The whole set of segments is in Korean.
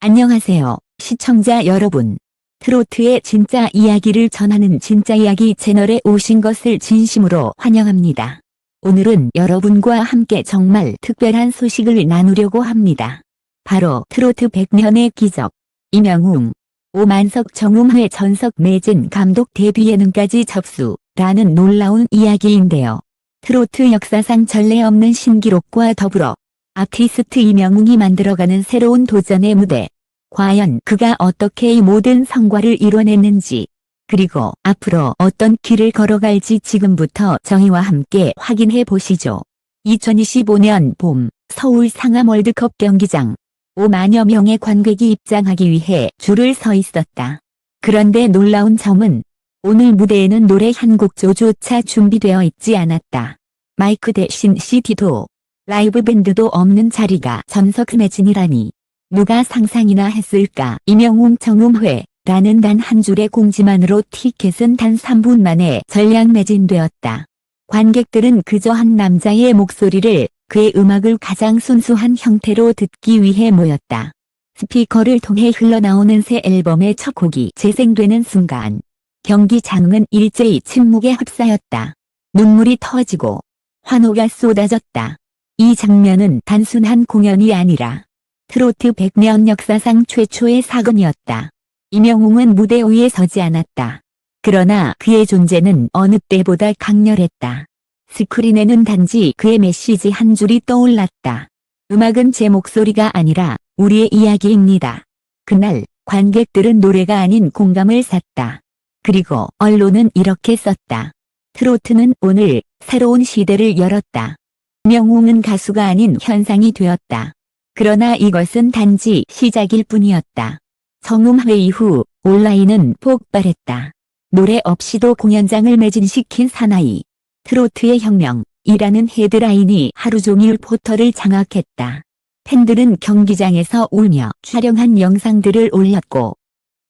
안녕하세요, 시청자 여러분. 트로트의 진짜 이야기를 전하는 진짜 이야기 채널에 오신 것을 진심으로 환영합니다. 오늘은 여러분과 함께 정말 특별한 소식을 나누려고 합니다. 바로 트로트 100년의 기적, 임영웅, 오만석 정음회 전석 매진 감독 데뷔 예능까지 접수라는 놀라운 이야기인데요. 트로트 역사상 전례 없는 신기록과 더불어 아티스트 임영웅이 만들어가는 새로운 도전의 무대. 과연 그가 어떻게 이 모든 성과를 이뤄냈는지, 그리고 앞으로 어떤 길을 걸어갈지 지금부터 저희와 함께 확인해 보시죠. 2025년 봄 서울 상암 월드컵 경기장 5만여 명의 관객이 입장하기 위해 줄을 서 있었다. 그런데 놀라운 점은 오늘 무대에는 노래 한 곡조차 준비되어 있지 않았다. 마이크 대신 CD도 라이브 밴드도 없는 자리가 전석 매진이라니. 누가 상상이나 했을까. 임영웅 정음회라는 단 한 줄의 공지만으로 티켓은 단 3분 만에 전량 매진되었다. 관객들은 그저 한 남자의 목소리를, 그의 음악을 가장 순수한 형태로 듣기 위해 모였다. 스피커를 통해 흘러나오는 새 앨범의 첫 곡이 재생되는 순간 경기장은 일제히 침묵에 휩싸였다. 눈물이 터지고 환호가 쏟아졌다. 이 장면은 단순한 공연이 아니라 트로트 100년 역사상 최초의 사건이었다. 임영웅은 무대 위에 서지 않았다. 그러나 그의 존재는 어느 때보다 강렬했다. 스크린에는 단지 그의 메시지 한 줄이 떠올랐다. 음악은 제 목소리가 아니라 우리의 이야기입니다. 그날 관객들은 노래가 아닌 공감을 샀다. 그리고 언론은 이렇게 썼다. 트로트는 오늘 새로운 시대를 열었다. 임영웅은 가수가 아닌 현상이 되었다. 그러나 이것은 단지 시작일 뿐이었다. 정음회 이후 온라인은 폭발했다. 노래 없이도 공연장을 매진시킨 사나이, 트로트의 혁명이라는 헤드라인이 하루 종일 포털을 장악했다. 팬들은 경기장에서 울며 촬영한 영상들을 올렸고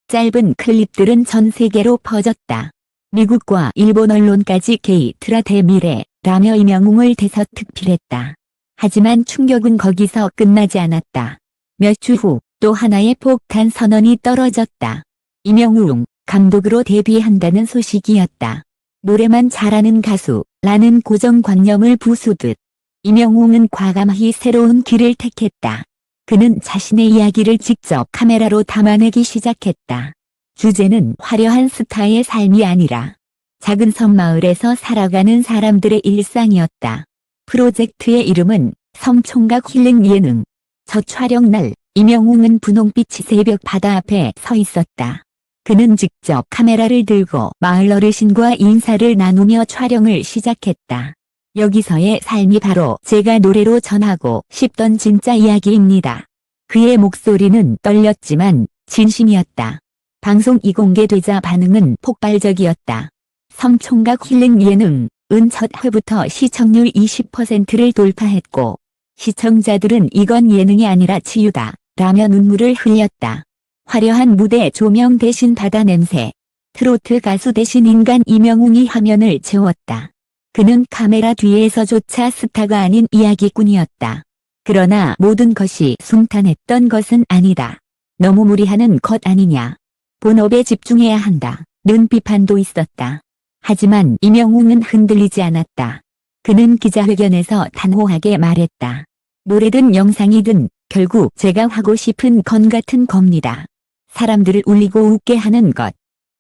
짧은 클립들은 전 세계로 퍼졌다. 미국과 일본 언론까지 게이트라 대미래라며 임영웅을 대서특필했다. 하지만 충격은 거기서 끝나지 않았다. 몇 주 후 또 하나의 폭탄 선언이 떨어졌다. 임영웅 감독으로 데뷔한다는 소식이었다. 노래만 잘하는 가수라는 고정관념을 부수듯 임영웅은 과감히 새로운 길을 택했다. 그는 자신의 이야기를 직접 카메라로 담아내기 시작했다. 주제는 화려한 스타의 삶이 아니라 작은 섬마을에서 살아가는 사람들의 일상이었다. 프로젝트의 이름은 섬총각 힐링 예능. 첫 촬영 날 임영웅은 분홍빛 새벽 바다 앞에 서 있었다. 그는 직접 카메라를 들고 마을 어르신과 인사를 나누며 촬영을 시작했다. 여기서의 삶이 바로 제가 노래로 전하고 싶던 진짜 이야기입니다. 그의 목소리는 떨렸지만 진심이었다. 방송이 공개되자 반응은 폭발적이었다. 섬총각 힐링 예능은 첫 회부터 시청률 20%를 돌파했고 시청자들은 이건 예능이 아니라 치유다 라며 눈물을 흘렸다. 화려한 무대 조명 대신 바다 냄새, 트로트 가수 대신 인간 임영웅이 화면을 채웠다. 그는 카메라 뒤에서조차 스타가 아닌 이야기꾼이었다. 그러나 모든 것이 순탄했던 것은 아니다. 너무 무리하는 것 아니냐. 본업에 집중해야 한다는 비판도 있었다. 하지만 임영웅은 흔들리지 않았다. 그는 기자회견에서 단호하게 말했다. 노래든 영상이든 결국 제가 하고 싶은 건 같은 겁니다. 사람들을 울리고 웃게 하는 것.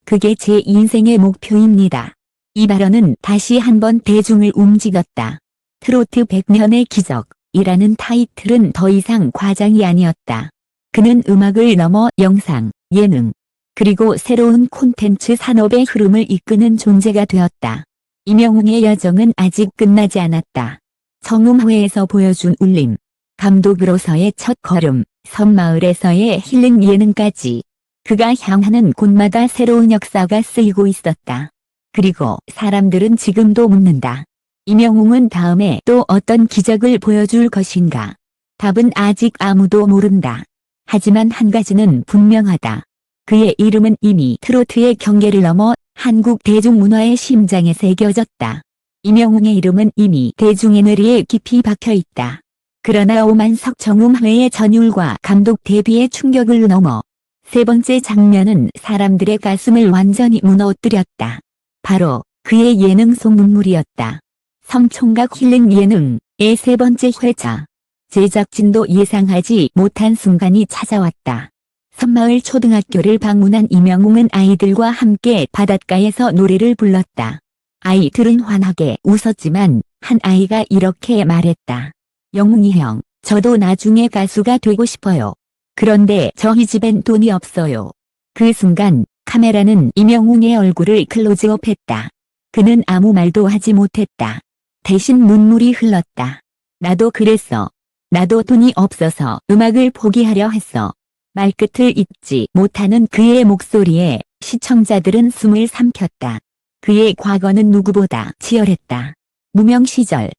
그게 제 인생의 목표입니다. 이 발언은 다시 한번 대중을 움직였다. 트로트 100년의 기적이라는 타이틀은 더 이상 과장이 아니었다. 그는 음악을 넘어 영상, 예능, 그리고 새로운 콘텐츠 산업의 흐름을 이끄는 존재가 되었다. 임영웅의 여정은 아직 끝나지 않았다. 정음회에서 보여준 울림, 감독으로서의 첫 걸음, 섬마을에서의 힐링 예능까지 그가 향하는 곳마다 새로운 역사가 쓰이고 있었다. 그리고 사람들은 지금도 묻는다. 임영웅은 다음에 또 어떤 기적을 보여줄 것인가? 답은 아직 아무도 모른다. 하지만 한 가지는 분명하다. 그의 이름은 이미 트로트의 경계를 넘어 한국 대중문화의 심장에 새겨졌다. 임영웅의 이름은 이미 대중의 뇌리에 깊이 박혀있다. 그러나 오만석 정음회의 전율과 감독 데뷔의 충격을 넘어 세 번째 장면은 사람들의 가슴을 완전히 무너뜨렸다. 바로 그의 예능 속 눈물이었다. 성총각 힐링 예능의 세 번째 회차. 제작진도 예상하지 못한 순간이 찾아왔다. 섬마을 초등학교를 방문한 이명웅은 아이들과 함께 바닷가에서 노래를 불렀다. 아이들은 환하게 웃었지만 한 아이가 이렇게 말했다. 영웅이 형, 저도 나중에 가수가 되고 싶어요. 그런데 저희 집엔 돈이 없어요. 그 순간 카메라는 이명웅의 얼굴을 클로즈업했다. 그는 아무 말도 하지 못했다. 대신 눈물이 흘렀다. 나도 그랬어. 나도 돈이 없어서 음악을 포기하려 했어. 말끝을 잇지 못하는 그의 목소리에 시청자들은 숨을 삼켰다. 그의 과거는 누구보다 치열했다. 무명 시절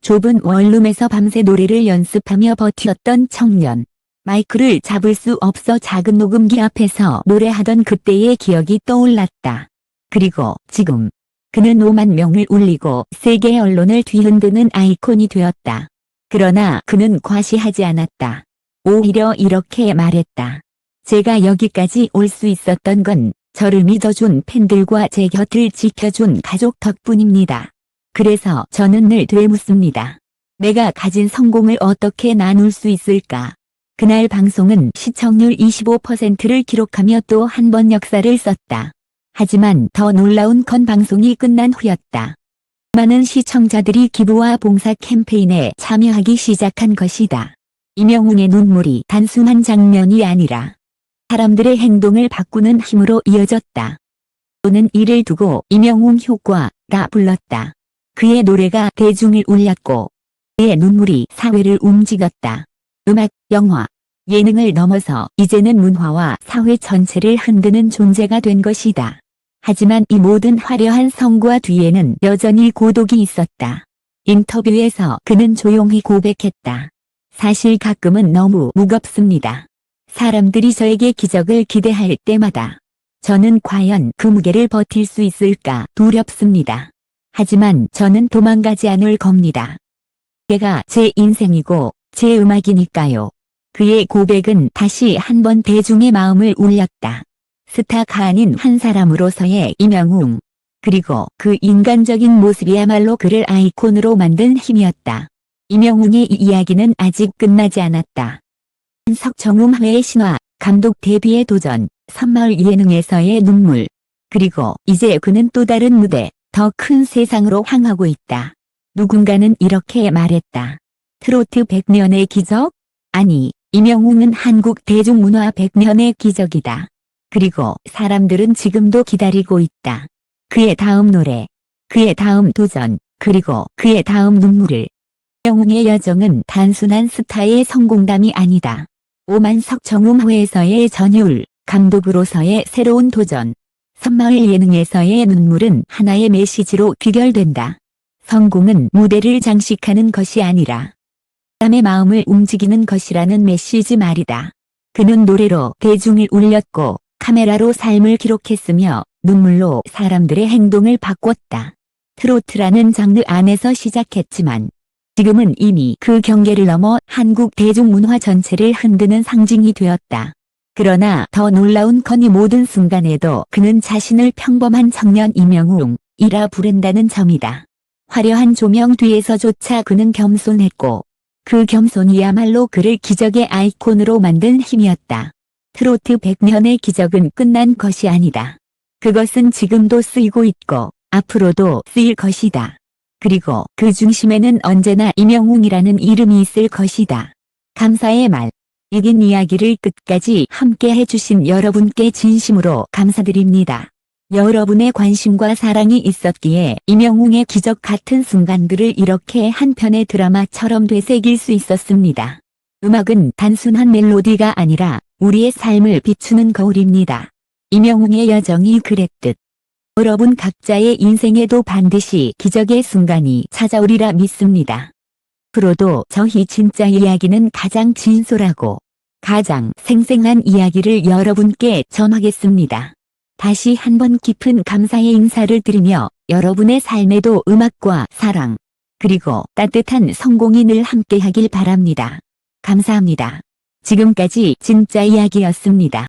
좁은 원룸에서 밤새 노래를 연습하며 버텼던 청년. 마이크를 잡을 수 없어 작은 녹음기 앞에서 노래하던 그때의 기억이 떠올랐다. 그리고 지금 그는 5만 명을 울리고 세계 언론을 뒤흔드는 아이콘이 되었다. 그러나 그는 과시하지 않았다. 오히려 이렇게 말했다. 제가 여기까지 올 수 있었던 건 저를 믿어준 팬들과 제 곁을 지켜준 가족 덕분입니다. 그래서 저는 늘 되묻습니다. 내가 가진 성공을 어떻게 나눌 수 있을까? 그날 방송은 시청률 25%를 기록하며 또 한 번 역사를 썼다. 하지만 더 놀라운 건 방송이 끝난 후였다. 많은 시청자들이 기부와 봉사 캠페인에 참여하기 시작한 것이다. 이명웅의 눈물이 단순한 장면이 아니라 사람들의 행동을 바꾸는 힘으로 이어졌다. 또는 이를 두고 이명웅 효과라 불렀다. 그의 노래가 대중을 울렸고 그의 눈물이 사회를 움직였다. 음악, 영화, 예능을 넘어서 이제는 문화와 사회 전체를 흔드는 존재가 된 것이다. 하지만 이 모든 화려한 성과 뒤에는 여전히 고독이 있었다. 인터뷰에서 그는 조용히 고백했다. 사실 가끔은 너무 무겁습니다. 사람들이 저에게 기적을 기대할 때마다 저는 과연 그 무게를 버틸 수 있을까 두렵습니다. 하지만 저는 도망가지 않을 겁니다. 이게가 제 인생이고 제 음악이니까요. 그의 고백은 다시 한번 대중의 마음을 울렸다. 스타가 아닌 한 사람으로서의 이명웅. 그리고 그 인간적인 모습이야말로 그를 아이콘으로 만든 힘이었다. 이명웅의 이 이야기는 아직 끝나지 않았다. 석정음회의 신화, 감독 데뷔의 도전, 섬마을 예능에서의 눈물. 그리고 이제 그는 또 다른 무대, 더 큰 세상으로 향하고 있다. 누군가는 이렇게 말했다. 트로트 100년의 기적? 아니, 이명웅은 한국 대중문화 100년의 기적이다. 그리고 사람들은 지금도 기다리고 있다. 그의 다음 노래, 그의 다음 도전, 그리고 그의 다음 눈물을. 이명웅의 여정은 단순한 스타의 성공담이 아니다. 오만석 정음회에서의 전율, 감독으로서의 새로운 도전, 섬마을 예능에서의 눈물은 하나의 메시지로 귀결된다. 성공은 무대를 장식하는 것이 아니라 사람의 마음을 움직이는 것이라는 메시지 말이다. 그는 노래로 대중을 울렸고 카메라로 삶을 기록했으며 눈물로 사람들의 행동을 바꿨다. 트로트라는 장르 안에서 시작했지만 지금은 이미 그 경계를 넘어 한국 대중문화 전체를 흔드는 상징이 되었다. 그러나 더 놀라운 건 이 모든 순간에도 그는 자신을 평범한 청년 이명웅이라 부른다는 점이다. 화려한 조명 뒤에서조차 그는 겸손했고 그 겸손이야말로 그를 기적의 아이콘으로 만든 힘이었다. 트로트 100년의 기적은 끝난 것이 아니다. 그것은 지금도 쓰이고 있고 앞으로도 쓰일 것이다. 그리고 그 중심에는 언제나 이명웅이라는 이름이 있을 것이다. 감사의 말. 이긴 이야기를 끝까지 함께 해주신 여러분께 진심으로 감사드립니다. 여러분의 관심과 사랑이 있었기에 이명웅의 기적 같은 순간들을 이렇게 한 편의 드라마처럼 되새길 수 있었습니다. 음악은 단순한 멜로디가 아니라 우리의 삶을 비추는 거울입니다. 이명웅의 여정이 그랬듯 여러분 각자의 인생에도 반드시 기적의 순간이 찾아오리라 믿습니다. 앞으로도 저희 진짜 이야기는 가장 진솔하고 가장 생생한 이야기를 여러분께 전하겠습니다. 다시 한번 깊은 감사의 인사를 드리며 여러분의 삶에도 음악과 사랑, 그리고 따뜻한 성공이 늘 함께하길 바랍니다. 감사합니다. 지금까지 진짜 이야기였습니다.